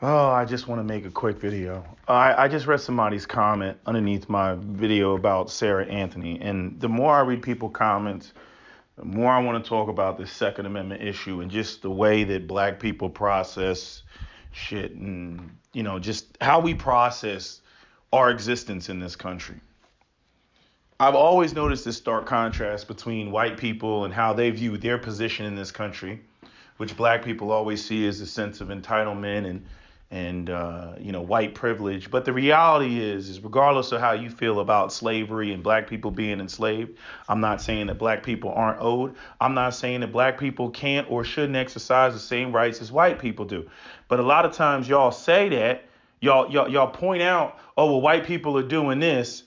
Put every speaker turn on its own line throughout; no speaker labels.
Oh, I just want to make a quick video. I just read somebody's comment underneath my video about Sarah Anthony. And the more I read people comments, the more I want to talk about this Second Amendment issue and just the way that black people process shit and, just how we process our existence in this country. I've always noticed this stark contrast between white people and how they view their position in this country, which black people always see as a sense of entitlement and white privilege. But the reality is regardless of how you feel about slavery and black people being enslaved, I'm not saying that black people aren't owed. I'm not saying that black people can't or shouldn't exercise the same rights as white people do. But a lot of times y'all say that, y'all point out, oh, well, white people are doing this,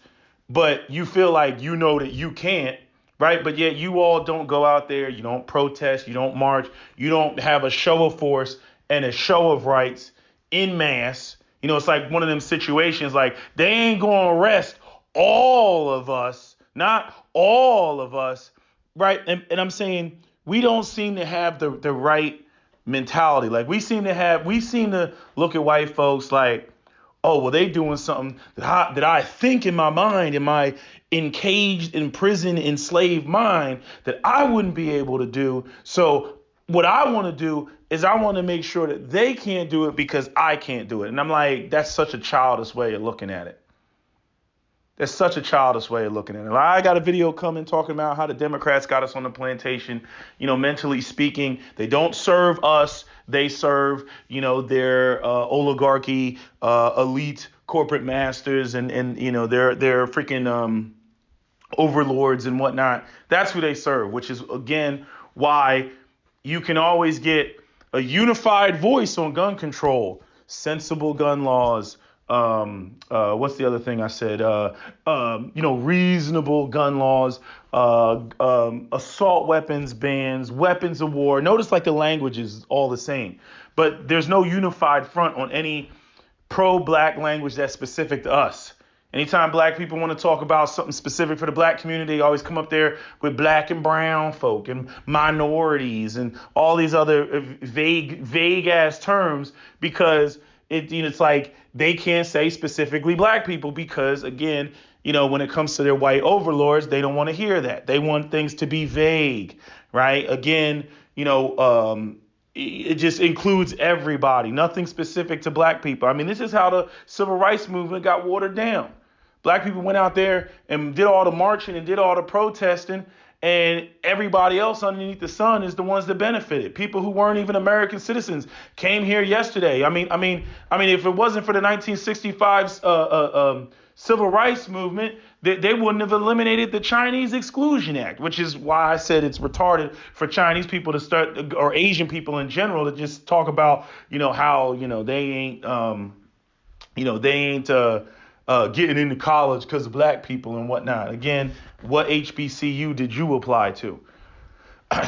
but you feel like you know that you can't, right? But yet you all don't go out there, you don't protest, you don't march, you don't have a show of force and a show of rights in mass. It's like one of them situations like they ain't going to arrest all of us, not all of us, right? And I'm saying we don't seem to have the right mentality. Like we seem to look at white folks like, oh, well, they doing something that I think in my mind, in my encaged, imprisoned, enslaved mind, that I wouldn't be able to do. So what I want to do is I want to make sure that they can't do it because I can't do it. And I'm like, that's such a childish way of looking at it. That's such a childish way of looking at it. I got a video coming talking about how the Democrats got us on the plantation. Mentally speaking, they don't serve us. They serve, their oligarchy, elite corporate masters, and their freaking overlords and whatnot. That's who they serve, which is again why you can always get a unified voice on gun control, sensible gun laws. What's the other thing I said? Reasonable gun laws, assault weapons bans, weapons of war. Notice like the language is all the same, but there's no unified front on any pro-black language that's specific to us. Anytime black people want to talk about something specific for the black community, they always come up there with black and brown folk and minorities and all these other vague ass terms because it's like they can't say specifically black people because, again, when it comes to their white overlords, they don't want to hear that. They want things to be vague, right? Again, it just includes everybody, nothing specific to black people. I mean, this is how the civil rights movement got watered down. Black people went out there and did all the marching and did all the protesting, and everybody else underneath the sun is the ones that benefited. People who weren't even American citizens came here yesterday. I mean, if it wasn't for the 1965 civil rights movement, they wouldn't have eliminated the Chinese Exclusion Act, which is why I said it's retarded for Chinese people to start, or Asian people in general, to just talk about, how, they ain't getting into college because of black people and whatnot. Again, what HBCU did you apply to?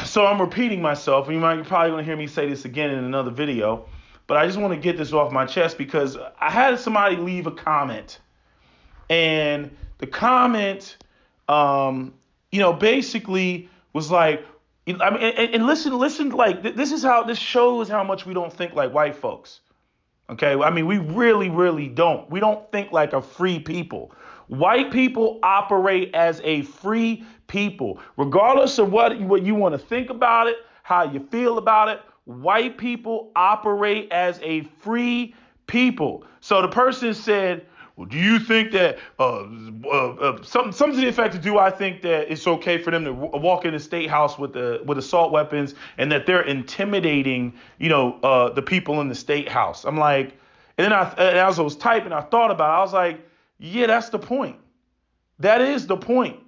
So I'm repeating myself, and you're probably going to hear me say this again in another video, but I just want to get this off my chest because I had somebody leave a comment, and the comment, basically was like, and listen, like this shows how much we don't think like white folks. Okay, I mean, we really, really don't. We don't think like a free people. White people operate as a free people, regardless of what you want to think about it, how you feel about it. White people operate as a free people. So the person said, well, do you think that something to the effect of, do I think that it's okay for them to walk in the state house with assault weapons and that they're intimidating, the people in the state house? I'm like, and then as I was typing, I thought about it. I was like, yeah, that's the point. That is the point.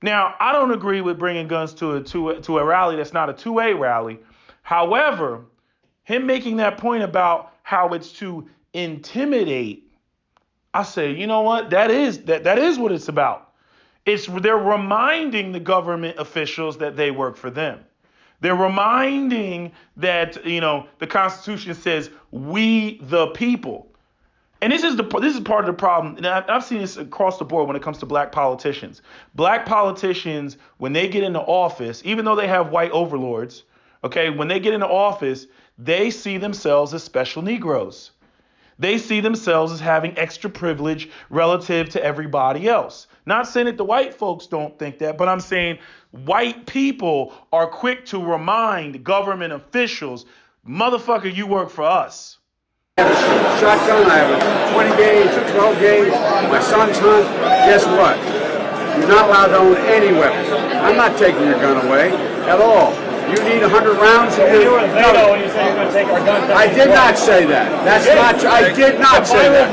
Now, I don't agree with bringing guns to a rally that's not a 2A rally. However, him making that point about how it's to intimidate, I say, you know what? That is what it's about. They're reminding the government officials that they work for them. They're reminding that, the Constitution says we the people. And this is part of the problem. And I've seen this across the board when it comes to black politicians. Black politicians, when they get into office, even though they have white overlords, Okay, when they get into office, they see themselves as special Negroes. They see themselves as having extra privilege relative to everybody else. Not saying that the white folks don't think that, but I'm saying white people are quick to remind government officials, motherfucker, you work for us.
I have a shotgun, I have a 20 gauge, a 12 gauge, my son's hunt. Guess what? You're not allowed to own any weapons. I'm not taking your gun away at all. You need 100 rounds.
You were in Beto when you said you're going to take our guns.
I did not say that. That's not true. I did not say that.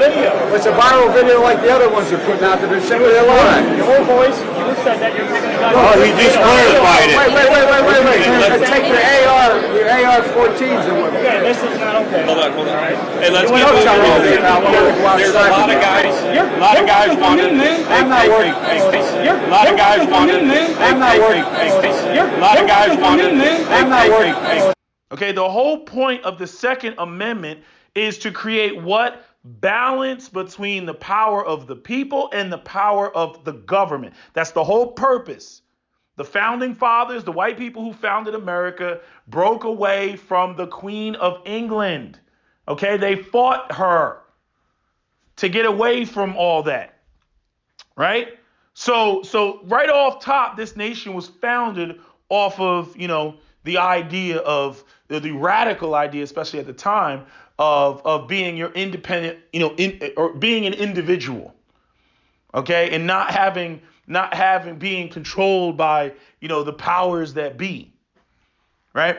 It's a viral video like the other ones you're putting out there. They're simply a lie.
Your voice, you said that you're taking the guns.
Oh, he just clarified it. Wait. Take your AR-14s and what?
Okay, this is not okay.
Hold on. Hey, let's
There's
a lot of guys. A lot of guys want to.
I'm not working.
A lot of guys want to.
I'm not working.
A lot of guys want to.
I'm not working.
Okay, the whole point of the Second Amendment is to create what? Balance between the power of the people and the power of the government. That's the whole purpose. The founding fathers, the white people who founded America, broke away from the Queen of England. Okay, they fought her to get away from all that. Right? So right off top, this nation was founded off of, the idea of the radical idea, especially at the time, of being your independent, or being an individual. Okay, and not having being controlled by, the powers that be. Right?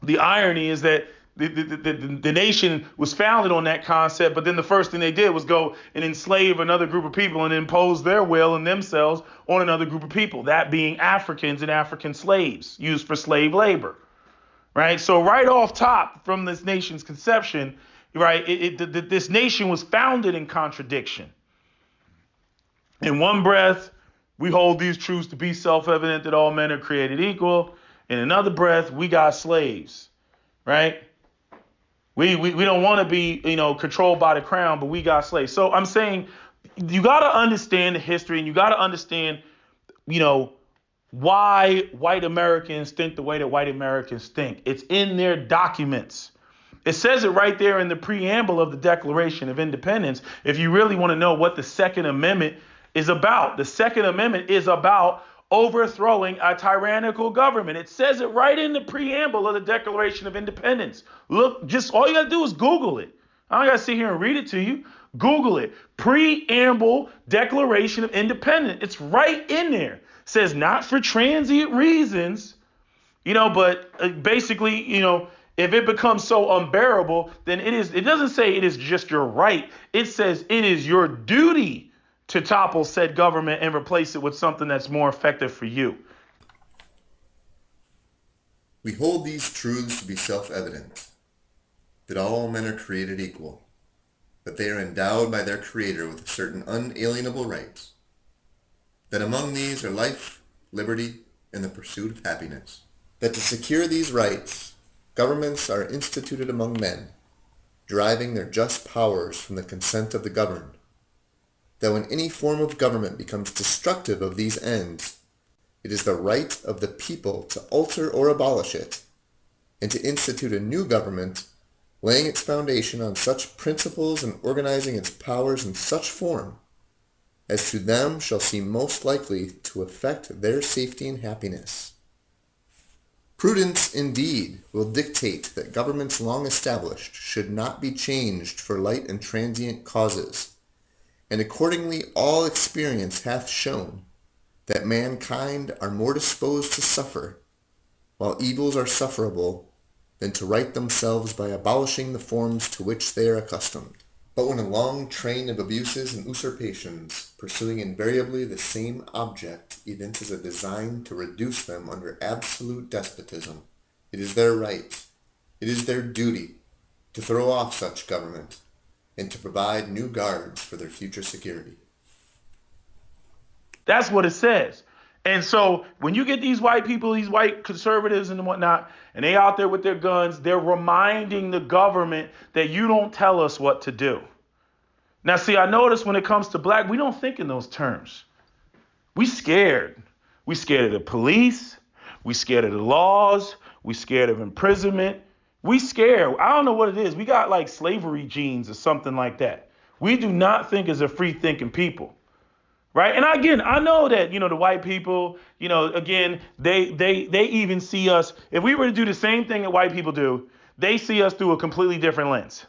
The irony is that the nation was founded on that concept, but then the first thing they did was go and enslave another group of people and impose their will and themselves on another group of people, that being Africans and African slaves used for slave labor. Right? So right off top from this nation's conception, right, this nation was founded in contradiction. In one breath, we hold these truths to be self-evident that all men are created equal. In another breath, we got slaves, right? We don't want to be, controlled by the crown, but we got slaves. So I'm saying you got to understand the history, and you got to understand, why white Americans think the way that white Americans think. It's in their documents. It says it right there in the preamble of the Declaration of Independence. If you really want to know what the Second Amendment is about, the Second Amendment is about overthrowing a tyrannical government. It says it right in the preamble of the Declaration of Independence. Look, just all you got to do is Google it. I don't got to sit here and read it to you. Google it. Preamble Declaration of Independence. It's right in there. It says not for transient reasons, but basically, if it becomes so unbearable, then it doesn't say it is just your right. It says it is your duty to topple said government and replace it with something that's more effective for you.
We hold these truths to be self-evident, that all men are created equal, that they are endowed by their Creator with certain unalienable rights, that among these are life, liberty, and the pursuit of happiness, that to secure these rights, governments are instituted among men, deriving their just powers from the consent of the governed, that when any form of government becomes destructive of these ends, it is the right of the people to alter or abolish it, and to institute a new government, laying its foundation on such principles and organizing its powers in such form as to them shall seem most likely to affect their safety and happiness. Prudence, indeed, will dictate that governments long established should not be changed for light and transient causes, and accordingly all experience hath shown that mankind are more disposed to suffer, while evils are sufferable, than to right themselves by abolishing the forms to which they are accustomed. But when a long train of abuses and usurpations, pursuing invariably the same object, evinces a design to reduce them under absolute despotism, it is their right, it is their duty, to throw off such government, and to provide new guards for their future security.
That's what it says. And so when you get these white people, these white conservatives and whatnot, and they out there with their guns, they're reminding the government that you don't tell us what to do. Now, see, I notice when it comes to black, we don't think in those terms. We scared. We scared of the police. We scared of the laws. We scared of imprisonment. We scared. I don't know what it is. We got like slavery genes or something like that. We do not think as a free thinking people. Right. And again, I know that, the white people, again, they even see us. If we were to do the same thing that white people do, they see us through a completely different lens.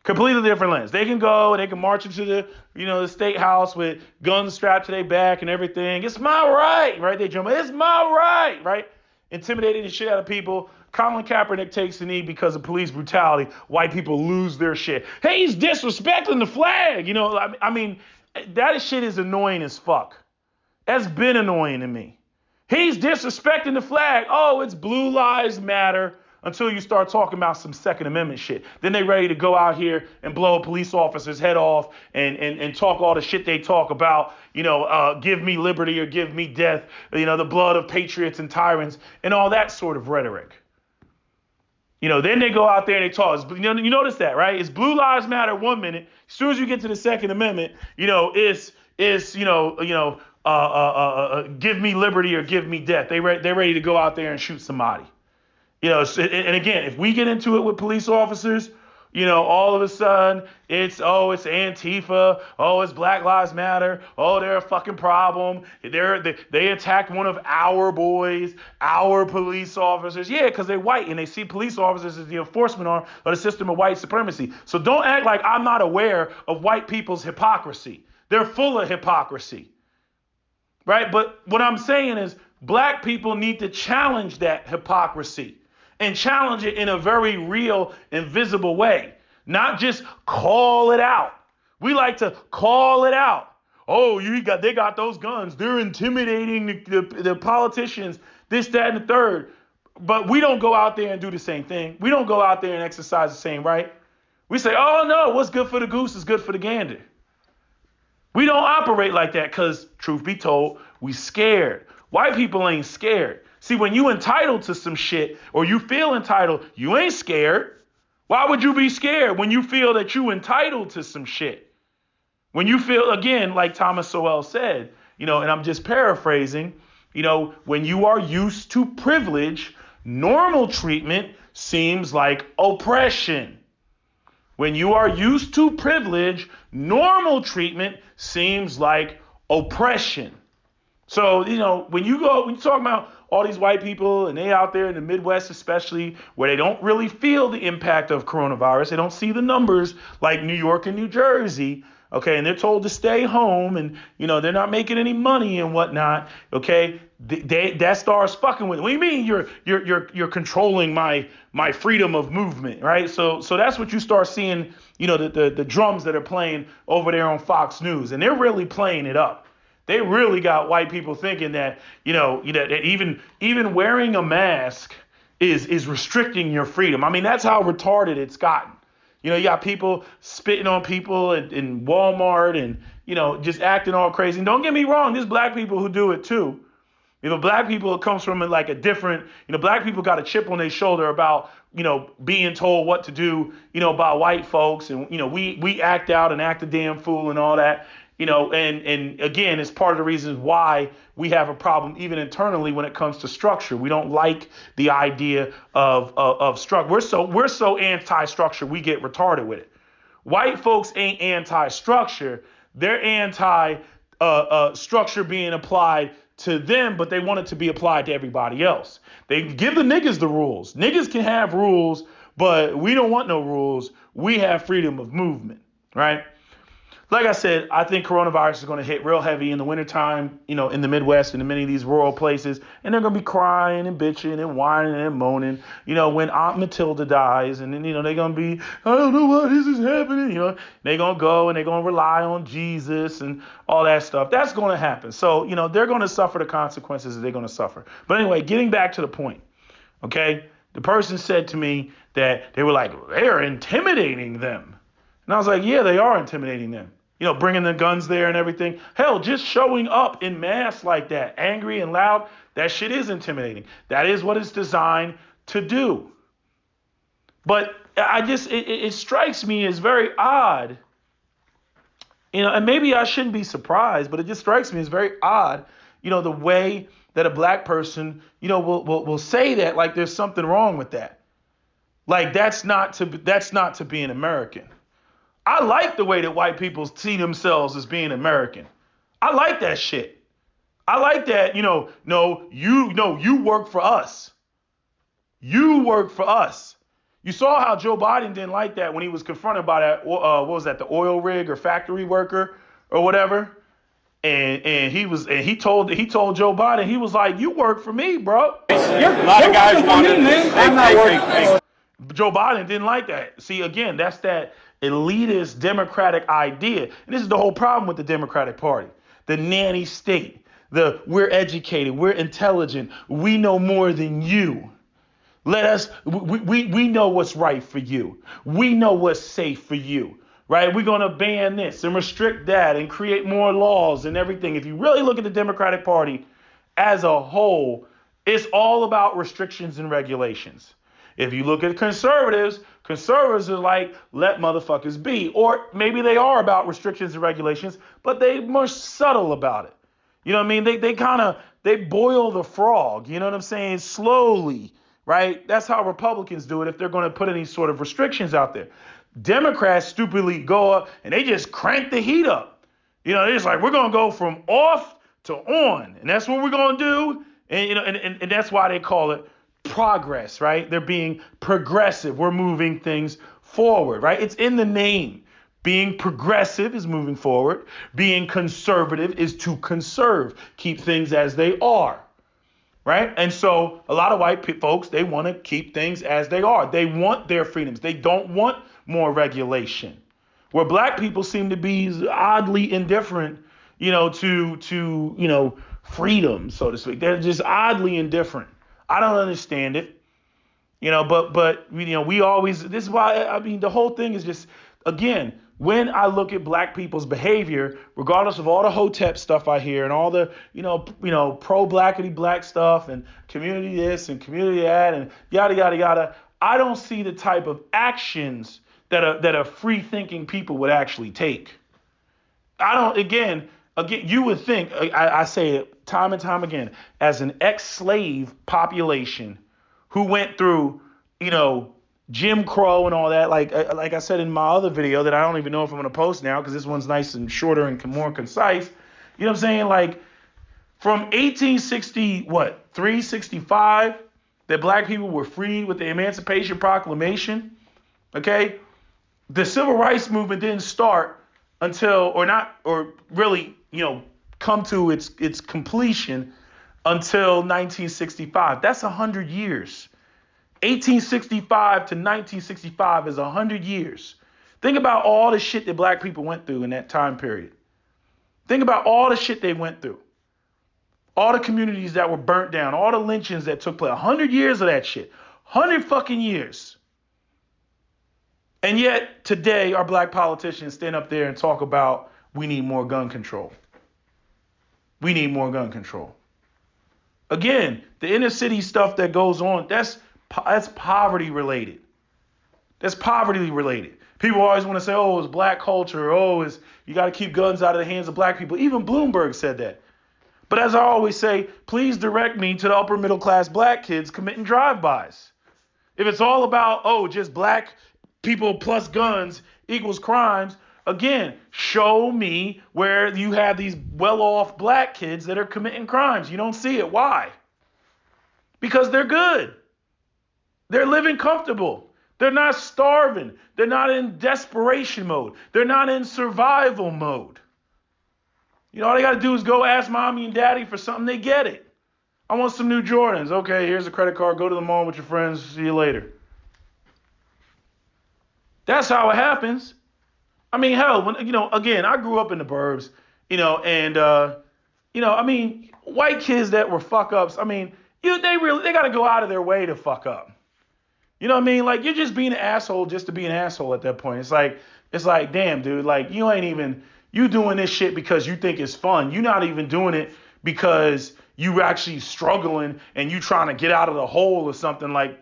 Completely different lens. They can go and they can march into the state house with guns strapped to their back and everything. It's my right. Right. They jump. It's my right. Right. Intimidating the shit out of people. Colin Kaepernick takes the knee because of police brutality. White people lose their shit. Hey, he's disrespecting the flag. I mean, that shit is annoying as fuck. That's been annoying to me. He's disrespecting the flag. Oh, it's Blue Lives Matter until you start talking about some Second Amendment shit. Then they ready to go out here and blow a police officer's head off and talk all the shit they talk about, give me liberty or give me death, the blood of patriots and tyrants and all that sort of rhetoric. Then they go out there and they talk. You notice that, right? It's Blue Lives Matter 1 minute. As soon as you get to the Second Amendment, it's give me liberty or give me death. They're ready to go out there and shoot somebody. And again, if we get into it with police officers, all of a sudden it's Antifa, it's Black Lives Matter, they're a fucking problem. They attacked one of our boys, our police officers. Yeah, because they're white and they see police officers as the enforcement arm of the system of white supremacy. So don't act like I'm not aware of white people's hypocrisy. They're full of hypocrisy. Right? But what I'm saying is black people need to challenge that hypocrisy. And challenge it in a very real and visible way. Not just call it out. We like to call it out. Oh, they got those guns. They're intimidating the politicians, this, that, and the third. But we don't go out there and do the same thing. We don't go out there and exercise the same right. We say, oh, no, what's good for the goose is good for the gander. We don't operate like that because, truth be told, we scared. White people ain't scared. See, when you entitled to some shit or you feel entitled, you ain't scared. Why would you be scared when you feel that you entitled to some shit? When you feel, again, like Thomas Sowell said, and I'm just paraphrasing, when you are used to privilege, normal treatment seems like oppression. When you are used to privilege, normal treatment seems like oppression. So, when you talk about all these white people and they out there in the Midwest, especially where they don't really feel the impact of coronavirus. They don't see the numbers like New York and New Jersey. OK, and they're told to stay home and, they're not making any money and whatnot. OK, that starts fucking with. What do you mean you're controlling my freedom of movement? Right. So that's what you start seeing, the drums that are playing over there on Fox News, and they're really playing it up. They really got white people thinking that, that even wearing a mask is restricting your freedom. I mean, that's how retarded it's gotten. You got people spitting on people in Walmart and, just acting all crazy. And don't get me wrong, there's black people who do it too. Black people, it comes from like a different, black people got a chip on their shoulder about, being told what to do, by white folks. And, we act out and act a damn fool and all that. And again, it's part of the reasons why we have a problem even internally when it comes to structure. We don't like the idea of structure. We're so anti-structure, we get retarded with it. White folks ain't anti-structure. They're anti-structure being applied to them, but they want it to be applied to everybody else. They give the niggas the rules. Niggas can have rules, but we don't want no rules. We have freedom of movement, right? Like I said, I think coronavirus is going to hit real heavy in the wintertime, in the Midwest and in many of these rural places. And they're going to be crying and bitching and whining and moaning, when Aunt Matilda dies. And then, they're going to be, I don't know why this is happening. They're going to go and they're going to rely on Jesus and all that stuff. That's going to happen. So, they're going to suffer the consequences that they're going to suffer. But anyway, getting back to the point, okay, the person said to me that they were like, they're intimidating them. And I was like, yeah, they are intimidating them. Bringing the guns there and everything. Hell, just showing up in mass like that, angry and loud, that shit is intimidating. That is what it's designed to do. But it strikes me as very odd, and maybe I shouldn't be surprised, but it just strikes me as very odd, the way that a black person, will say that like there's something wrong with that. Like that's not to be an American. I like the way that white people see themselves as being American. I like that shit. I like that, you work for us. You work for us. You saw how Joe Biden didn't like that when he was confronted by that, what was that, the oil rig or factory worker or whatever. And he told Joe Biden, he was like, you work for me, bro.
A lot of guys wanted this.
I'm not working.
Joe Biden didn't like that. See, again, that's that elitist Democratic idea. And this is the whole problem with the Democratic Party. The nanny state. We're educated. We're intelligent. We know more than you. We know what's right for you. We know what's safe for you. Right? We're going to ban this and restrict that and create more laws and everything. If you really look at the Democratic Party as a whole, it's all about restrictions and regulations. If you look at conservatives are like, let motherfuckers be. Or maybe they are about restrictions and regulations, but they're more subtle about it. You know what I mean? They boil the frog, you know what I'm saying? Slowly, right? That's how Republicans do it if they're going to put any sort of restrictions out there. Democrats stupidly go up and they just crank the heat up. They're just like, we're going to go from off to on. And that's what we're going to do. And that's why they call it progress, right? They're being progressive. We're moving things forward, right? It's in the name. Being progressive is moving forward. Being conservative is to conserve, keep things as they are, right? And so a lot of white folks, they want to keep things as they are. They want their freedoms. They don't want more regulation. Where black people seem to be oddly indifferent, to freedom, so to speak. They're just oddly indifferent. I don't understand it, but we always, this is why, the whole thing is just, again, when I look at black people's behavior, regardless of all the hotep stuff I hear and all the, pro-blackity black stuff and community this and community that and yada, yada, yada, I don't see the type of actions that a free thinking people would actually take. Again, you would think, I say it time and time again, as an ex-slave population who went through, Jim Crow and all that, like I said in my other video that I don't even know if I'm going to post now because this one's nice and shorter and more concise. You know what I'm saying? Like from 365, that black people were freed with the Emancipation Proclamation. Okay. The civil rights movement didn't start until, come to its completion until 1965. That's 100 years. 1865 to 1965 is 100 years. Think about all the shit that black people went through in that time period. Think about all the shit they went through. All the communities that were burnt down, all the lynchings that took place. 100 years of that shit. 100 fucking years. And yet today our black politicians stand up there and talk about we need more gun control. We need more gun control. Again, the inner city stuff that goes on, that's poverty related. That's poverty related. People always want to say, oh, it's black culture. Oh, you got to keep guns out of the hands of black people. Even Bloomberg said that. But as I always say, please direct me to the upper middle class black kids committing drive-bys. If it's all about, just black people plus guns equals crimes, again, show me where you have these well-off black kids that are committing crimes. You don't see it. Why? Because they're good. They're living comfortable. They're not starving. They're not in desperation mode. They're not in survival mode. All they got to do is go ask mommy and daddy for something. They get it. I want some new Jordans. Okay, here's a credit card. Go to the mall with your friends. See you later. That's how it happens. Hell, when again, I grew up in the burbs, white kids that were fuck ups. They got to go out of their way to fuck up. You know what I mean? Like, you're just being an asshole just to be an asshole at that point. It's like, damn, dude, like, you doing this shit because you think it's fun. You're not even doing it because you actually struggling and you trying to get out of the hole or something like,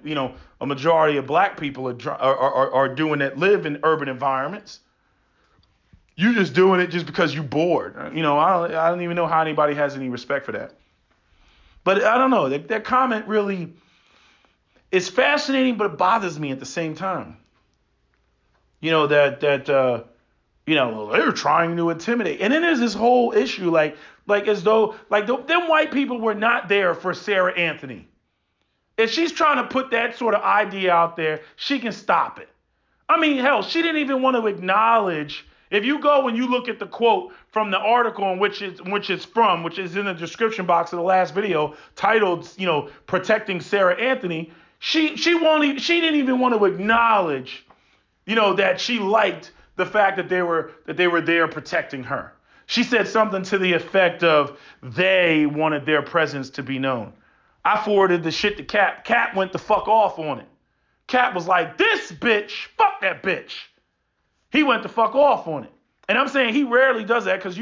a majority of black people are doing that live in urban environments. You just doing it just because you're bored. I don't even know how anybody has any respect for that. But I don't know. That comment really is fascinating, but it bothers me at the same time. You know, they're trying to intimidate. And then there's this whole issue, like as though, them white people were not there for Sarah Anthony. If she's trying to put that sort of idea out there, she can stop it. I mean, hell, she didn't even want to acknowledge. If you go and you look at the quote from the article in which it's from, which is in the description box of the last video, titled, protecting Sarah Anthony, she didn't even want to acknowledge, that she liked the fact that they were there protecting her. She said something to the effect of they wanted their presence to be known. I forwarded the shit to Cap. Cap went the fuck off on it. Cap was like, this bitch, fuck that bitch. He went the fuck off on it. And I'm saying he rarely does that because,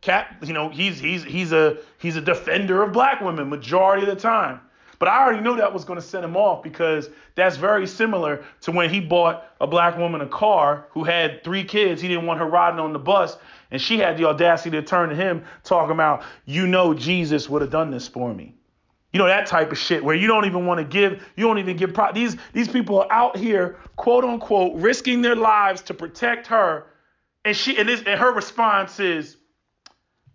Cap, he's a defender of black women majority of the time. But I already knew that was going to set him off because that's very similar to when he bought a black woman a car who had 3 kids. He didn't want her riding on the bus. And she had the audacity to turn to him talking about, Jesus would have done this for me. That type of shit where you don't even give these people are out here, quote unquote, risking their lives to protect her. And her response is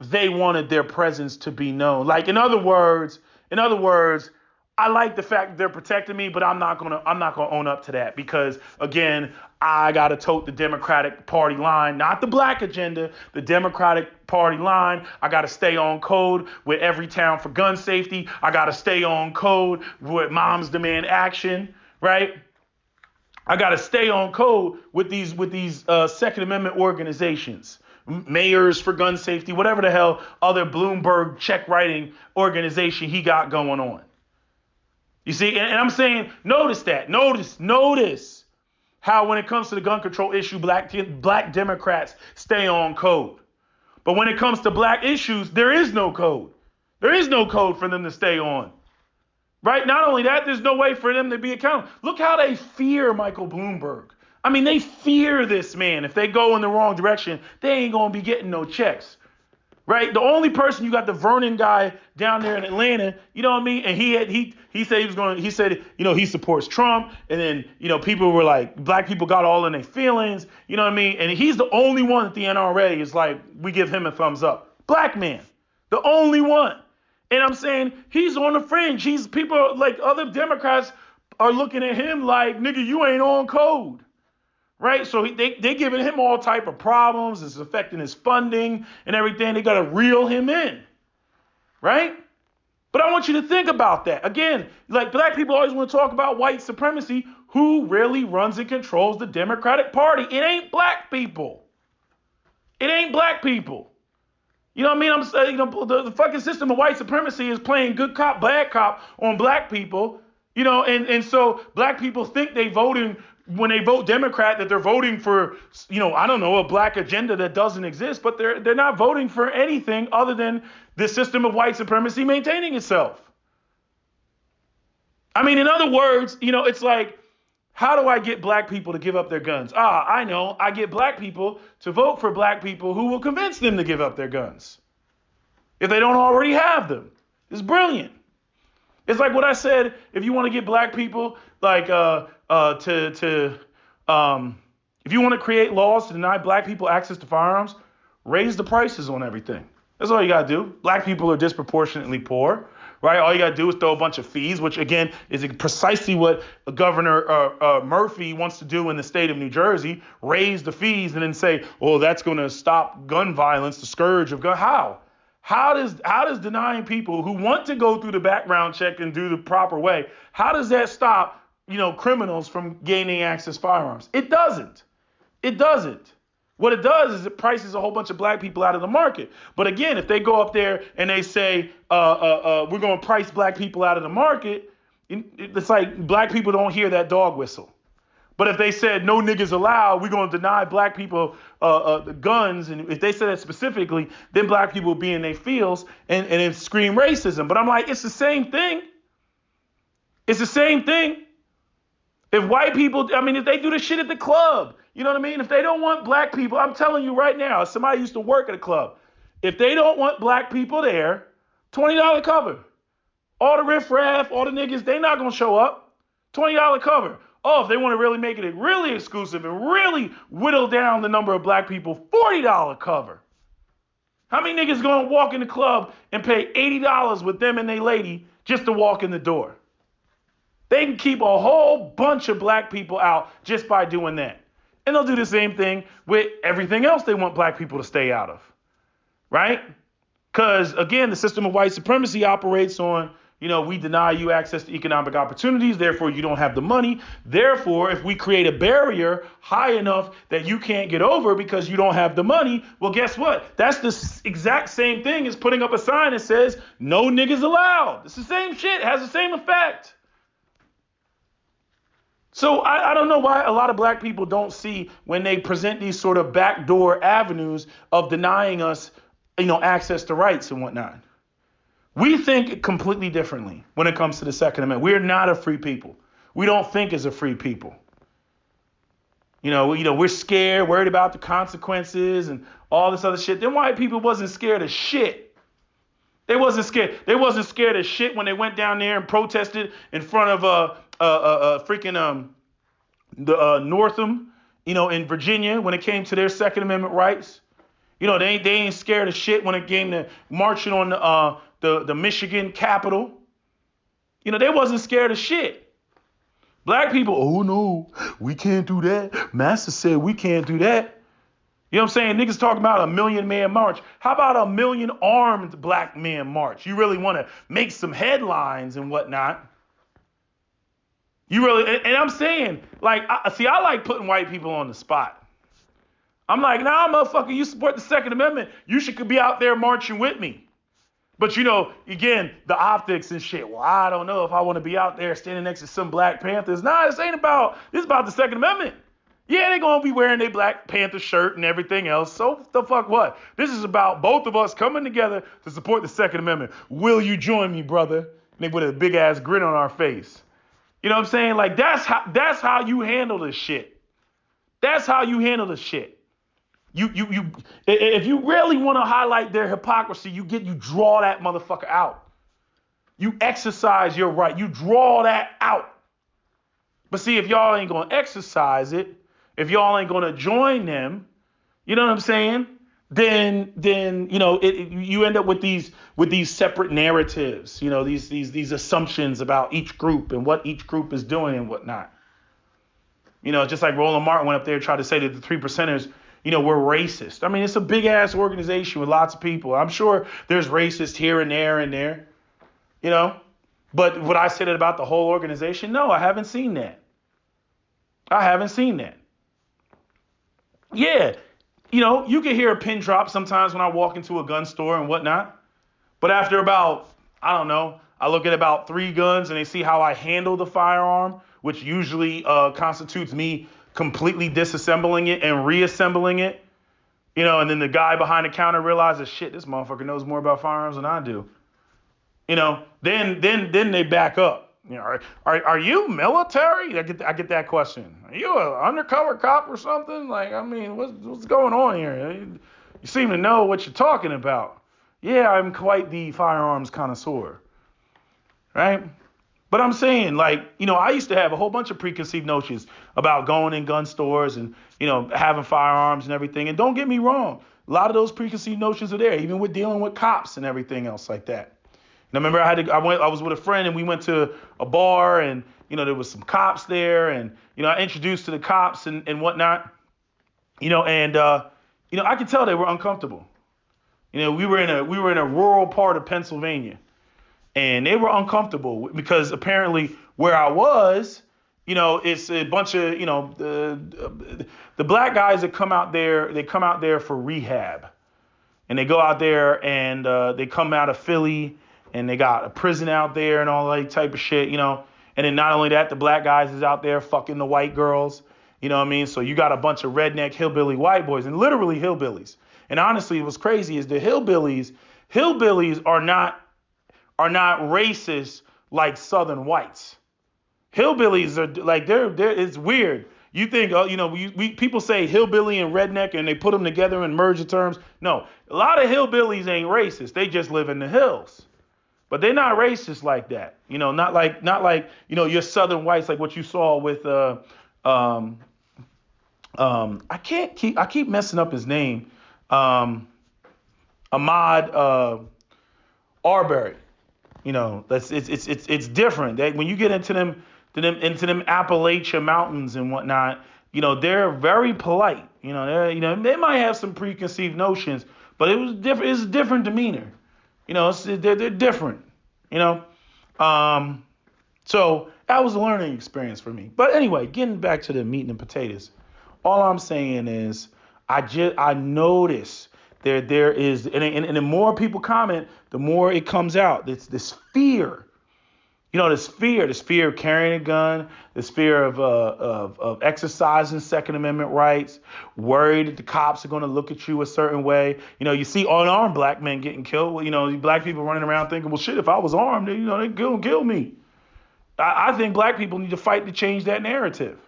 they wanted their presence to be known. Like, in other words, I like the fact that they're protecting me, but I'm not gonna own up to that because, again, I gotta tote the Democratic Party line, not the black agenda, the Democratic Party line. I gotta stay on code with Everytown for gun safety. I gotta stay on code with Moms Demand Action, right? I gotta stay on code with these Second Amendment organizations, Mayors for Gun Safety, whatever the hell other Bloomberg check writing organization he got going on. You see, and I'm saying, notice how when it comes to the gun control issue, black Democrats stay on code. But when it comes to black issues, there is no code. There is no code for them to stay on. Right? Not only that, there's no way for them to be accountable. Look how they fear Michael Bloomberg. I mean, they fear this man. If they go in the wrong direction, they ain't going to be getting no checks. Right? The only person, you got the Vernon guy down there in Atlanta, you know what I mean? And he said he supports Trump. And then, people were like, black people got all in their feelings, you know what I mean? And he's the only one at the NRA is like, we give him a thumbs up. Black man, the only one. And I'm saying he's on the fringe. People like other Democrats are looking at him like, nigga, you ain't on code. Right? So they giving him all type of problems. It's affecting his funding and everything. They got to reel him in. Right? But I want you to think about that. Again, like black people always want to talk about white supremacy. Who really runs and controls the Democratic Party? It ain't black people. It ain't black people. You know what I mean? I'm saying, the fucking system of white supremacy is playing good cop, bad cop on black people. And so black people think when they vote Democrat, that they're voting for, a black agenda that doesn't exist, but they're not voting for anything other than the system of white supremacy maintaining itself. I mean, in other words, it's like, how do I get black people to give up their guns? I know. I get black people to vote for black people who will convince them to give up their guns if they don't already have them. It's brilliant. It's like what I said, if you want to get black people, like, if you want to create laws to deny black people access to firearms, raise the prices on everything. That's all you got to do. Black people are disproportionately poor, right? All you got to do is throw a bunch of fees, which, again, is precisely what Governor Murphy wants to do in the state of New Jersey, raise the fees and then say, well, that's going to stop gun violence, the scourge of gun. How? How does denying people who want to go through the background check and do the proper way, how does that stop, criminals from gaining access to firearms? It doesn't. It doesn't. What it does is it prices a whole bunch of black people out of the market. But again, if they go up there and they say, we're going to price black people out of the market, it's like black people don't hear that dog whistle. But if they said no niggas allowed, we're going to deny black people the guns. And if they said that specifically, then black people would be in their fields and scream racism. But I'm like, it's the same thing. It's the same thing. If white people, if they do the shit at the club, you know what I mean? If they don't want black people, I'm telling you right now, somebody used to work at a club. If they don't want black people there, $20 cover. All the riffraff, all the niggas, they not gonna show up. $20 cover. Oh, if they want to really make it really exclusive and really whittle down the number of black people, $40 cover. How many niggas gonna walk in the club and pay $80 with them and they lady just to walk in the door? They can keep a whole bunch of black people out just by doing that. And they'll do the same thing with everything else they want black people to stay out of, right? Because, again, the system of white supremacy operates on, we deny you access to economic opportunities, therefore you don't have the money. Therefore, if we create a barrier high enough that you can't get over because you don't have the money, well, guess what? That's the exact same thing as putting up a sign that says, no niggas allowed. It's the same shit, it has the same effect. So I don't know why a lot of black people don't see when they present these sort of backdoor avenues of denying us, access to rights and whatnot. We think completely differently when it comes to the Second Amendment. We're not a free people. We don't think as a free people. We're scared, worried about the consequences and all this other shit. Them white people wasn't scared of shit. They wasn't scared. They wasn't scared of shit when they went down there and protested in front of the Northam, in Virginia when it came to their Second Amendment rights. They ain't scared of shit when it came to marching on the Michigan Capitol. They wasn't scared of shit. Black people, oh no, we can't do that. Master said we can't do that. You know what I'm saying? Niggas talking about 1 million man march. How about 1 million armed black men march? You really want to make some headlines and whatnot. You really, and I'm saying, I like putting white people on the spot. I'm like, nah, motherfucker, you support the Second Amendment. You should be out there marching with me. But, again, the optics and shit. Well, I don't know if I want to be out there standing next to some Black Panthers. Nah, this is about the Second Amendment. Yeah, they're going to be wearing their Black Panther shirt and everything else. So the fuck what? This is about both of us coming together to support the Second Amendment. Will you join me, brother? And they put a big ass grin on our face. You know what I'm saying? Like, that's how you handle this shit. That's how you handle this shit. If you really want to highlight their hypocrisy, you draw that motherfucker out. You exercise your right. You draw that out. But see, if y'all ain't going to exercise it, if y'all ain't going to join them, you know what I'm saying? Then you end up with these separate narratives, these assumptions about each group and what each group is doing and whatnot. Just like Roland Martin went up there and tried to say that the 3%ers, we're racist. I mean, it's a big ass organization with lots of people. I'm sure there's racists here and there, But would I say that about the whole organization? No, I haven't seen that. Yeah. You can hear a pin drop sometimes when I walk into a gun store and whatnot. But after about, I don't know, I look at about 3 guns and they see how I handle the firearm, which usually constitutes me completely disassembling it and reassembling it. And then the guy behind the counter realizes, shit, this motherfucker knows more about firearms than I do. Then they back up. Are you military? I get that question. Are you an undercover cop or something? Like, I mean, what's going on here? You seem to know what you're talking about. Yeah, I'm quite the firearms connoisseur, right? But I'm saying, I used to have a whole bunch of preconceived notions about going in gun stores and, having firearms and everything. And don't get me wrong, a lot of those preconceived notions are there, even with dealing with cops and everything else like that. And I remember I was with a friend and we went to a bar and, there was some cops there and, I introduced to the cops and whatnot, I could tell they were uncomfortable. We were in a rural part of Pennsylvania and they were uncomfortable because apparently where I was, it's a bunch of, the black guys that come out there for rehab and they go out there and they come out of Philly. And they got a prison out there and all that type of shit, And then not only that, the black guys is out there fucking the white girls, you know what I mean? So you got a bunch of redneck hillbilly white boys and literally hillbillies. And honestly, what's crazy is the hillbillies are not racist like Southern whites. Hillbillies are like, it's weird. You think, people say hillbilly and redneck and they put them together and merge the terms. No, a lot of hillbillies ain't racist. They just live in the hills. but they're not racist like that. Not like your Southern whites, like what you saw with I keep messing up his name, Ahmad Arbery. It's different. When you get into them Appalachian mountains and whatnot, they're very polite. They might have some preconceived notions, but it was different. It's a different demeanor. They're different. So that was a learning experience for me. But anyway, getting back to the meat and potatoes, all I'm saying is I notice there is, and the more people comment, the more it comes out. It's this fear. This fear of carrying a gun, this fear of exercising Second Amendment rights, worried that the cops are going to look at you a certain way. You see unarmed black men getting killed. Black people running around thinking, well, shit, if I was armed, they'd kill me. I think black people need to fight to change that narrative.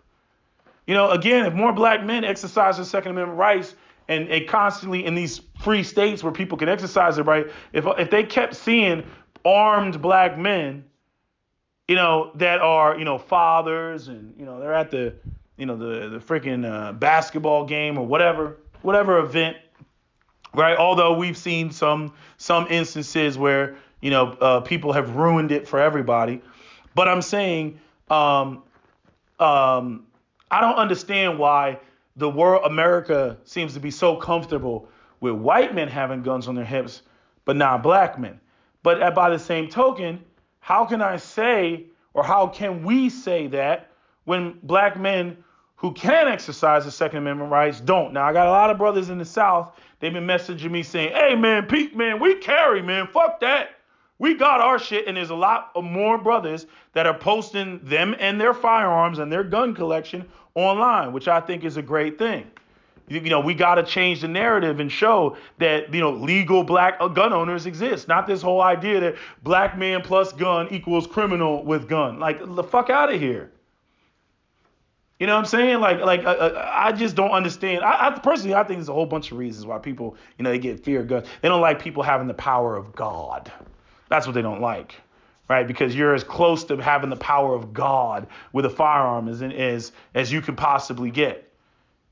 Again, if more black men exercise their Second Amendment rights and constantly in these free states where people can exercise their right, if they kept seeing armed black men, that are, fathers and, they're at the freaking basketball game or whatever event, right? Although we've seen some instances where, people have ruined it for everybody. But I'm saying, I don't understand why the world, America, seems to be so comfortable with white men having guns on their hips, but not black men. But by the same token, how can I say, or how can we say that when black men who can exercise the Second Amendment rights don't? Now, I got a lot of brothers in the South. They've been messaging me saying, hey, man, Pete, man, we carry, man. Fuck that. We got our shit. And there's a lot of more brothers that are posting them and their firearms and their gun collection online, which I think is a great thing. We got to change the narrative and show that, legal black gun owners exist. Not this whole idea that black man plus gun equals criminal with gun. Like, the fuck out of here. You know what I'm saying? I just don't understand. I personally think there's a whole bunch of reasons why people, they get fear of guns. They don't like people having the power of God. That's what they don't like, right? Because you're as close to having the power of God with a firearm as you can possibly get.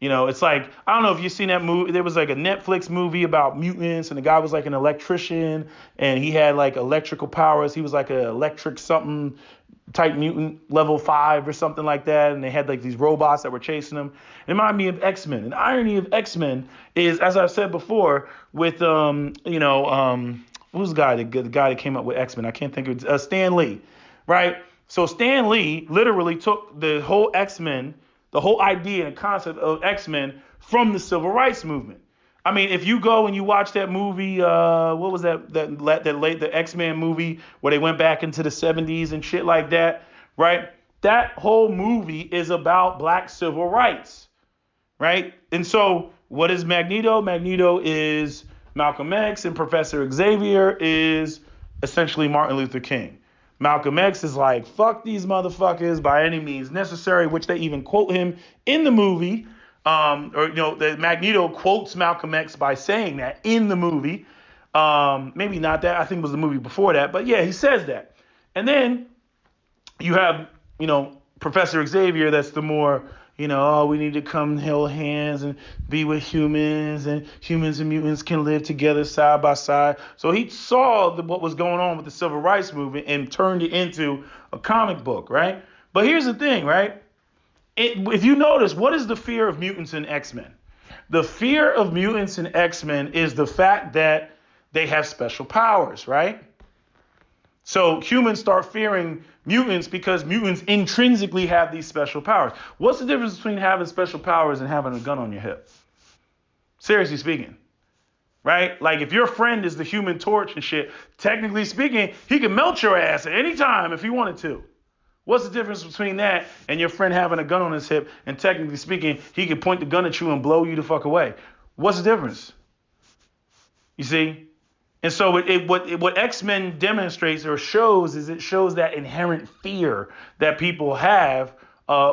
It's like, I don't know if you've seen that movie. There was like a Netflix movie about mutants, and the guy was like an electrician, and he had like electrical powers. He was like an electric something type mutant, level 5 or something like that. And they had like these robots that were chasing them. It reminded me of X-Men. And the irony of X-Men is, as I've said before, with who's the guy that came up with X-Men? I can't think of it. Stan Lee, right? So Stan Lee literally took the whole X-Men, the whole idea and concept of X-Men from the civil rights movement. I mean, if you go and you watch that movie, what was the X-Men movie where they went back into the 70s and shit like that, right? That whole movie is about black civil rights, right? And so what is Magneto? Magneto is Malcolm X, and Professor Xavier is essentially Martin Luther King. Malcolm X is like, fuck these motherfuckers by any means necessary, which they even quote him in the movie. The Magneto quotes Malcolm X by saying that in the movie. Maybe not that. I think it was the movie before that. But yeah, he says that. And then you have, Professor Xavier, that's the more, we need to come hold hands and be with humans, and humans and mutants can live together side by side. So he saw what was going on with the civil rights movement and turned it into a comic book, right? But here's the thing, right? If you notice, what is the fear of mutants in X-Men? The fear of mutants in X-Men is the fact that they have special powers, right? So humans start fearing mutants because mutants intrinsically have these special powers. What's the difference between having special powers and having a gun on your hip? Seriously speaking, right? Like, if your friend is the Human Torch and shit, technically speaking, he can melt your ass at any time if he wanted to. What's the difference between that and your friend having a gun on his hip and technically speaking, he can point the gun at you and blow you the fuck away? What's the difference? You see? And so what X-Men demonstrates or shows is it shows that inherent fear that people have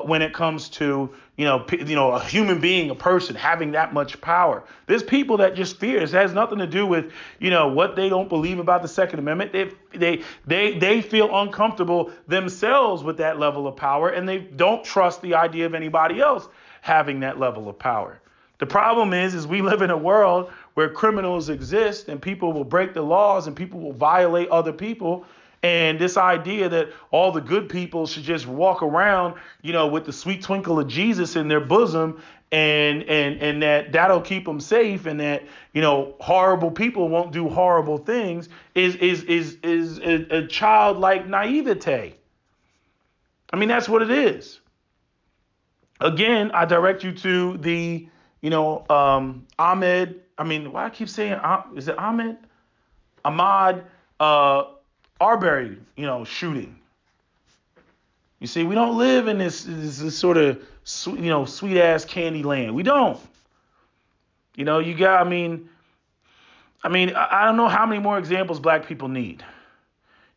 when it comes to, a human being, a person having that much power. There's people that just fear. It has nothing to do with, what they don't believe about the Second Amendment. They feel uncomfortable themselves with that level of power, and they don't trust the idea of anybody else having that level of power. The problem is we live in a world where criminals exist and people will break the laws and people will violate other people. And this idea that all the good people should just walk around, with the sweet twinkle of Jesus in their bosom, and that'll keep them safe, and that horrible people won't do horrible things is a childlike naivete. I mean, that's what it is. Again, I direct you to the Ahmed. I mean, why I keep saying is it Ahmed? Ahmad Arbery, shooting. You see, we don't live in this sort of sweet ass candy land. We don't. You got. I mean, I don't know how many more examples black people need.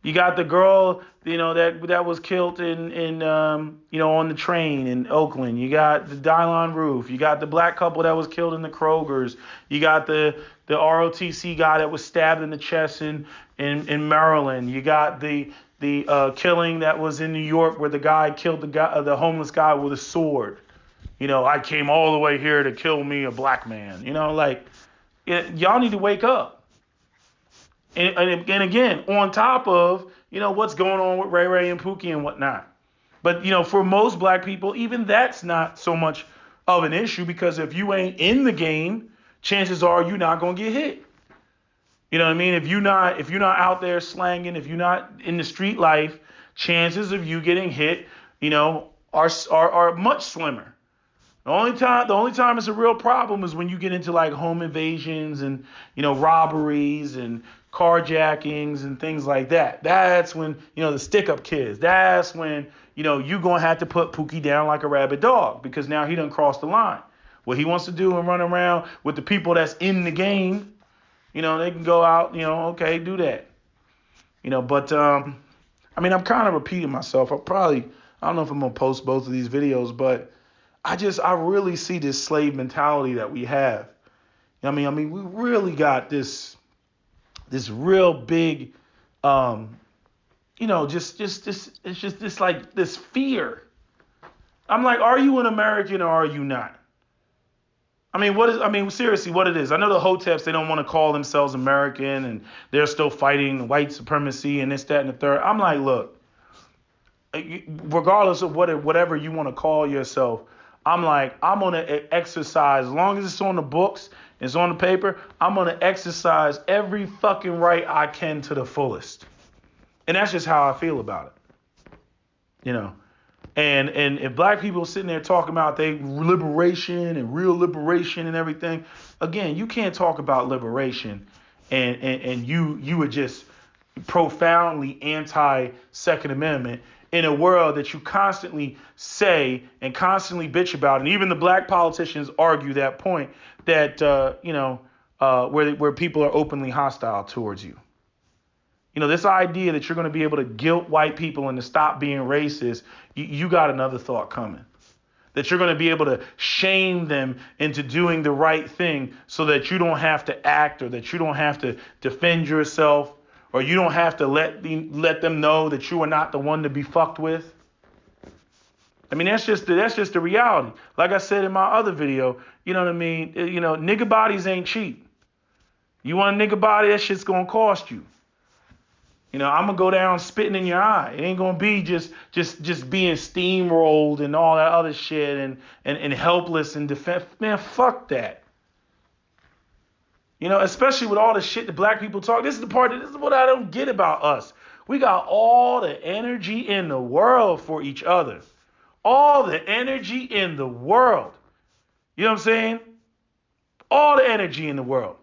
You got the girl, that was killed in on the train in Oakland. You got the Dylon Roof. You got the black couple that was killed in the Krogers. You got the ROTC guy that was stabbed in the chest in Maryland. You got the killing that was in New York where the guy killed the homeless guy with a sword. I came all the way here to kill me, a black man. Y'all need to wake up. And again, on top of, what's going on with Ray Ray and Pookie and whatnot. But, for most black people, even that's not so much of an issue, because if you ain't in the game, chances are you're not going to get hit. You know what I mean? If you're not out there slanging, if you're not in the street life, chances of you getting hit, are much slimmer. The only time it's a real problem is when you get into like home invasions and, robberies and carjackings and things like that. That's when, the stick-up kids. That's when, you're going to have to put Pookie down like a rabid dog, because now he done crossed the line. What he wants to do and run around with the people that's in the game, they can go out, okay, do that. But, I'm kind of repeating myself. I don't know if I'm going to post both of these videos, but I really see this slave mentality that we have. I mean, we really got this real big, just it's just this like this fear. I'm like, are you an American or are you not? Seriously, what it is. I know the Hoteps, they don't want to call themselves American and they're still fighting white supremacy and this, that, and the third. I'm like, look, regardless of whatever you want to call yourself, I'm going to exercise, as long as it's on the books, it's on the paper, I'm going to exercise every fucking right I can to the fullest. And that's just how I feel about it. And if black people sitting there talking about they liberation and real liberation and everything, again, you can't talk about liberation and you were just profoundly anti-Second Amendment in a world that you constantly say and constantly bitch about. And even the black politicians argue that point, that, where people are openly hostile towards you. This idea that you're going to be able to guilt white people into stop being racist, you got another thought coming. That you're going to be able to shame them into doing the right thing so that you don't have to act, or that you don't have to defend yourself, or you don't have to let them know that you are not the one to be fucked with. That's just the reality. Like I said in my other video, nigga bodies ain't cheap. You want a nigga body, that shit's gonna cost you. I'm gonna go down spitting in your eye. It ain't gonna be just being steamrolled and all that other shit and helpless and defense. Man, fuck that. Especially with all the shit that black people talk. This is what I don't get about us. We got all the energy in the world for each other. All the energy in the world. You know what I'm saying? All the energy in the world.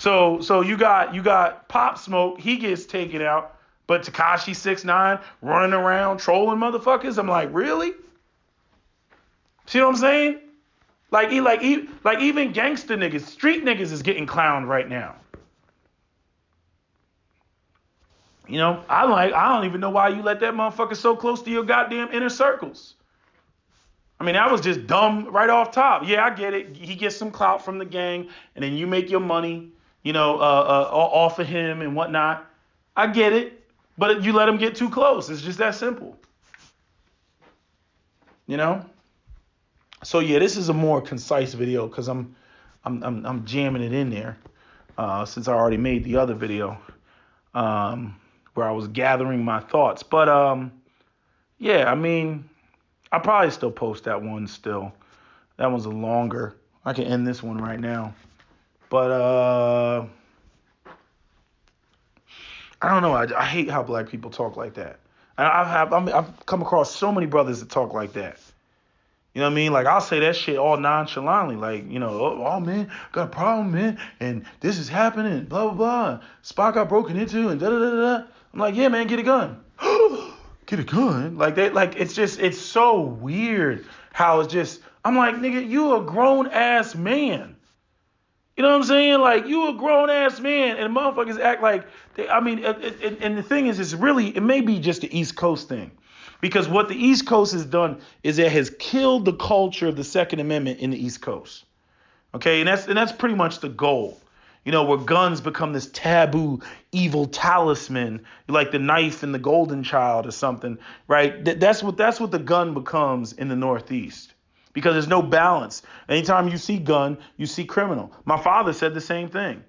So you got Pop Smoke, he gets taken out, but Tekashi 6ix9ine running around trolling motherfuckers. I'm like, really? See what I'm saying? Like even gangster niggas, street niggas is getting clowned right now. I don't even know why you let that motherfucker so close to your goddamn inner circles. I mean, that was just dumb right off top. Yeah, I get it. He gets some clout from the gang, and then you make your money, off of him and whatnot. I get it, but you let him get too close. It's just that simple. So yeah, this is a more concise video because I'm jamming it in there since I already made the other video where I was gathering my thoughts. But yeah, I mean, I'll probably still post that one still. That one's a longer. I can end this one right now. But I don't know. I hate how black people talk like that. And I've come across so many brothers that talk like that. You know what I mean? Like, I'll say that shit all nonchalantly. Like, oh man, got a problem, man. And this is happening, blah, blah, blah. Spot got broken into and da-da-da-da. I'm like, yeah, man, get a gun. Get a gun? It's so weird how it's just, I'm like, nigga, you a grown ass man. You know what I'm saying? Like, you a grown ass man and motherfuckers act like, and the thing is, it may be just the East Coast thing. Because what the East Coast has done is it has killed the culture of the Second Amendment in the East Coast. Okay, and that's pretty much the goal. Where guns become this taboo, evil talisman, like the knife in the Golden Child or something, right? That's what the gun becomes in the Northeast. Because there's no balance. Anytime you see gun, you see criminal. My father said the same thing.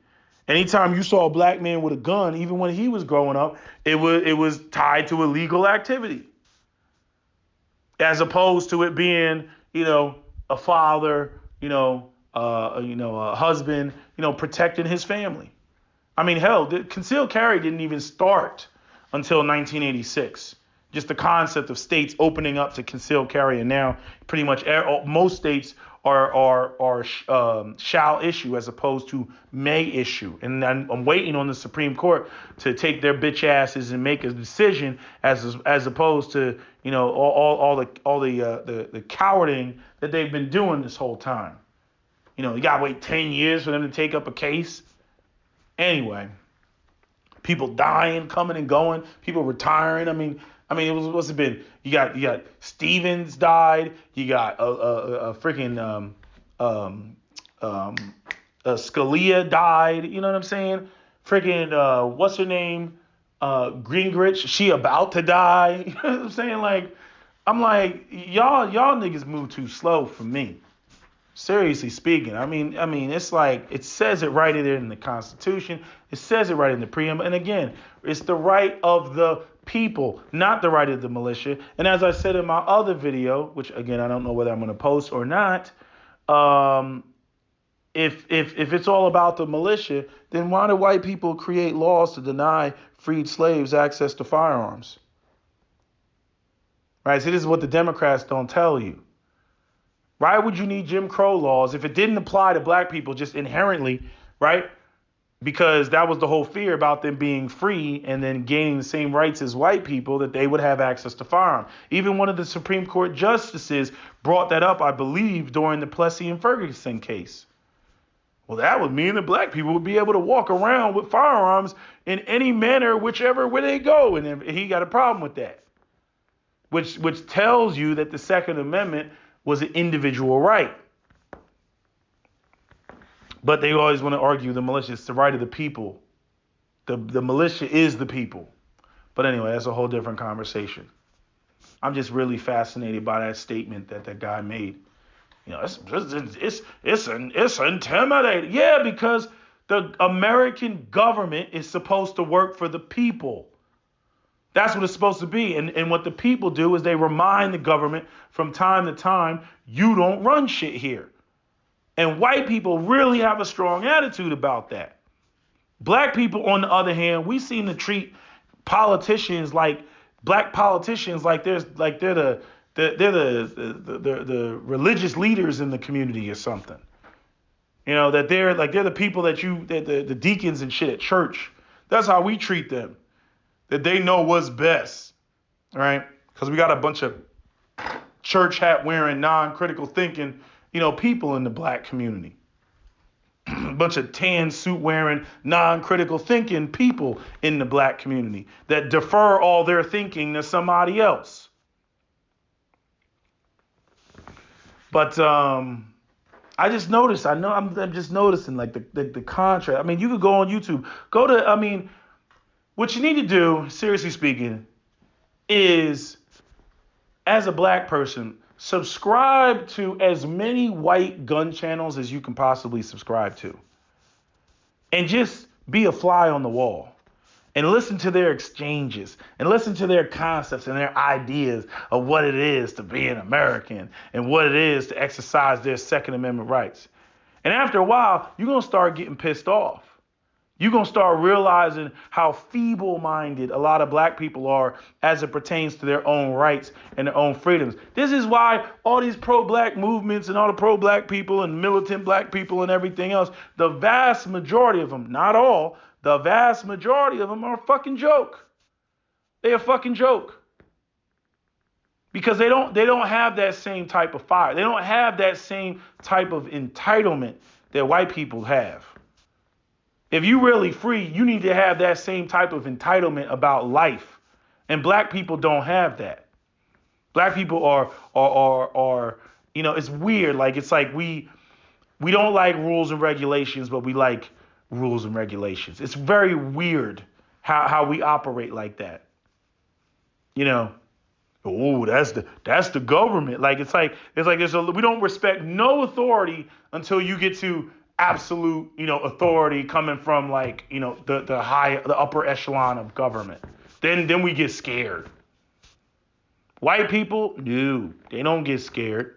Anytime you saw a black man with a gun, even when he was growing up, it was tied to illegal activity. As opposed to it being, a father, a husband, protecting his family. I mean, hell, concealed carry didn't even start until 1986. Just the concept of states opening up to concealed carry, and now pretty much most states are shall issue as opposed to may issue. And I'm waiting on the Supreme Court to take their bitch asses and make a decision as opposed to all the cowarding that they've been doing this whole time. You gotta wait 10 years for them to take up a case. Anyway, people dying, coming and going, people retiring. I mean, what's it been? You got Stevens died. You got a freaking Scalia died. You know what I'm saying? Freaking what's her name? Gingrich. She about to die. You know what I'm saying? I'm like y'all niggas move too slow for me. Seriously speaking, I mean, it's like it says it right there in the Constitution. It says it right in the preamble. And again, it's the right of the people, not the right of the militia. And as I said in my other video, which again I don't know whether I'm going to post or not, if it's all about the militia, then why do white people create laws to deny freed slaves access to firearms? Right? So this is what the Democrats don't tell you. Why would you need Jim Crow laws if it didn't apply to black people just inherently, right? Because that was the whole fear about them being free and then gaining the same rights as white people, that they would have access to firearms. Even one of the Supreme Court justices brought that up, I believe, during the Plessy and Ferguson case. Well, that would mean that black people would be able to walk around with firearms in any manner, whichever way they go. And he got a problem with that, which tells you that the Second Amendment was an individual right. But they always want to argue the militia is the right of the people. The militia is the people. But anyway, that's a whole different conversation. I'm just really fascinated by that statement that guy made. It's intimidating. Yeah, because the American government is supposed to work for the people. That's what it's supposed to be. And what the people do is they remind the government from time to time, you don't run shit here. And white people really have a strong attitude about that. Black people, on the other hand, we seem to treat politicians like black politicians like they're the religious leaders in the community or something. That they're the people the deacons and shit at church. That's how we treat them. That they know what's best, right? Because we got a bunch of church hat wearing, non-critical thinking, people in the black community. A bunch of tan suit wearing, non-critical thinking people in the black community that defer all their thinking to somebody else. But I just noticed. I'm just noticing like the contrast. I mean, you could go on YouTube. Go to. I mean, what you need to do, seriously speaking, is as a black person, subscribe to as many white gun channels as you can possibly subscribe to, and just be a fly on the wall. And listen to their exchanges and listen to their concepts and their ideas of what it is to be an American and what it is to exercise their Second Amendment rights. And after a while, you're going to start getting pissed off. You're going to start realizing how feeble-minded a lot of black people are as it pertains to their own rights and their own freedoms. This is why all these pro-black movements and all the pro-black people and militant black people and everything else, the vast majority of them, not all, the vast majority of them are a fucking joke. They're a fucking joke. Because they don't have that same type of fire. They don't have that same type of entitlement that white people have. If you're really free, you need to have that same type of entitlement about life. And black people don't have that. Black people are it's weird. Like it's like we don't like rules and regulations, but we like rules and regulations. It's very weird how we operate like that. Oh, that's the government. Like it's like we don't respect no authority until you get to absolute, authority coming from like, the upper echelon of government. Then we get scared. White people, no, they don't get scared.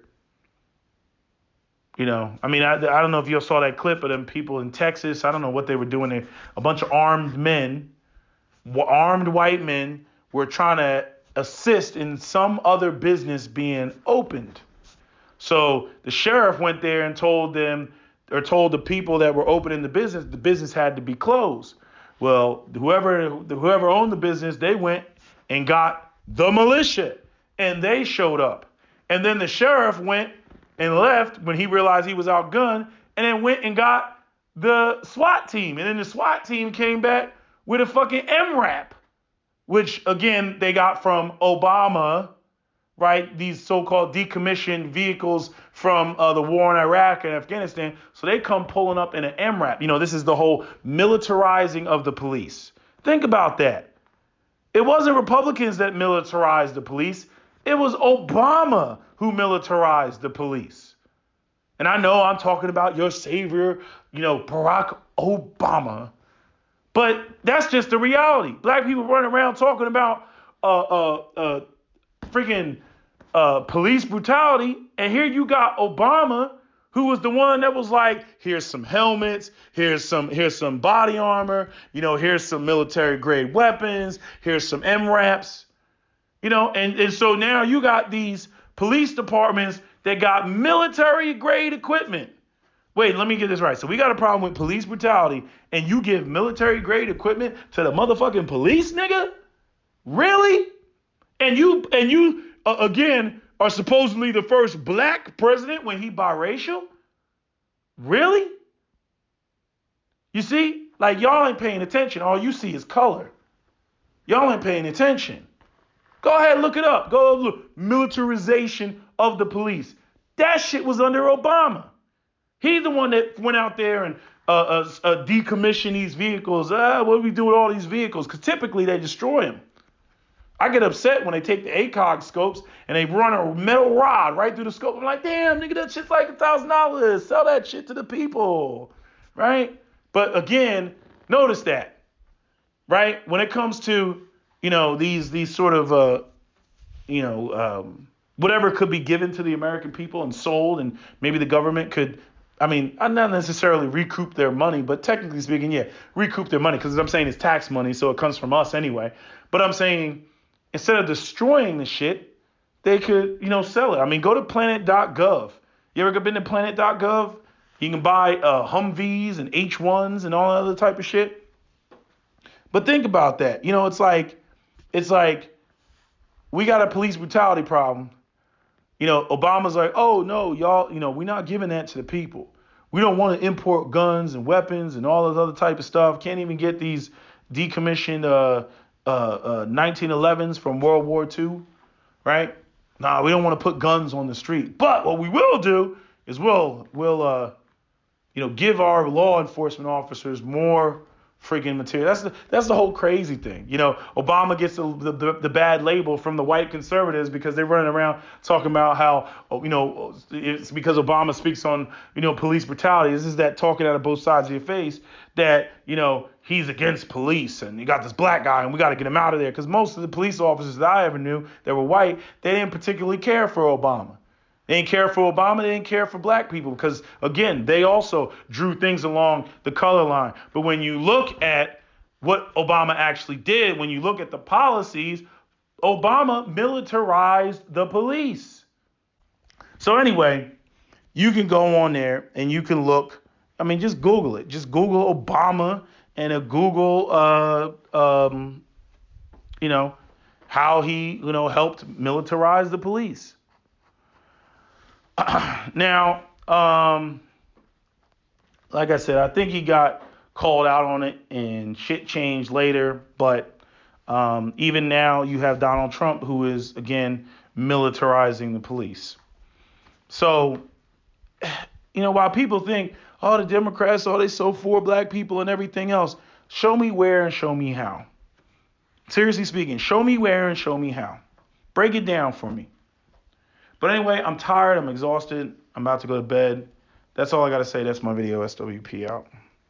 I don't know if you saw that clip of them people in Texas. I don't know what they were doing there. A bunch of armed white men were trying to assist in some other business being opened. So the sheriff went there and told the people that were opening the business had to be closed. Well, whoever owned the business, they went and got the militia and they showed up. And then the sheriff went and left when he realized he was outgunned, and then went and got the SWAT team. And then the SWAT team came back with a fucking MRAP, which, again, they got from Obama, right? These so-called decommissioned vehicles from the war in Iraq and Afghanistan. So they come pulling up in an MRAP. This is the whole militarizing of the police. Think about that. It wasn't Republicans that militarized the police. It was Obama who militarized the police. And I know I'm talking about your savior, Barack Obama. But that's just the reality. Black people running around talking about freaking police brutality. And here you got Obama, who was the one that was like, here's some helmets, here's some body armor, here's some military grade weapons, here's some MRAPs. And so now you got these police departments that got military grade equipment. Wait, let me get this right. So we got a problem with police brutality, and you give military grade equipment to the motherfucking police, nigga? Really? And you again are supposedly the first black president when he biracial? Really? You see, like y'all ain't paying attention. All you see is color. Y'all ain't paying attention. Go ahead, look it up. Go look. Militarization of the police. That shit was under Obama. He's the one that went out there and decommissioned these vehicles. What do we do with all these vehicles? Because typically they destroy them. I get upset when they take the ACOG scopes and they run a metal rod right through the scope. I'm like, damn, nigga, that shit's like $1,000. Sell that shit to the people, right? But again, notice that, right? When it comes to these sort of, whatever could be given to the American people and sold, and maybe the government could, not necessarily recoup their money, but technically speaking, yeah, recoup their money, because I'm saying it's tax money, so it comes from us anyway. But I'm saying instead of destroying the shit, they could, sell it. Go to planet.gov. You ever been to planet.gov? You can buy Humvees and H1s and all that other type of shit. But think about that. It's like we got a police brutality problem. Obama's like, oh, no, y'all, we're not giving that to the people. We don't want to import guns and weapons and all this other type of stuff. Can't even get these decommissioned 1911s from World War II, right? Nah, we don't want to put guns on the street. But what we will do is we'll give our law enforcement officers more freaking material. That's the whole crazy thing. Obama gets the bad label from the white conservatives because they're running around talking about how, it's because Obama speaks on, police brutality. This is that talking out of both sides of your face that, he's against police and you got this black guy and we got to get him out of there. Because most of the police officers that I ever knew that were white, they didn't particularly care for Obama. They didn't care for Obama. They didn't care for black people because, again, they also drew things along the color line. But when you look at what Obama actually did, when you look at the policies, Obama militarized the police. So anyway, you can go on there and you can look. I mean, just Google it. Just Google Obama and Google, how he, helped militarize the police. Now, like I said, I think he got called out on it and shit changed later. But even now you have Donald Trump, who is, again, militarizing the police. So, while people think, oh, the Democrats, they so for black people and everything else. Show me where and show me how. Seriously speaking, show me where and show me how. Break it down for me. But anyway, I'm tired. I'm exhausted. I'm about to go to bed. That's all I got to say. That's my video. SWP out.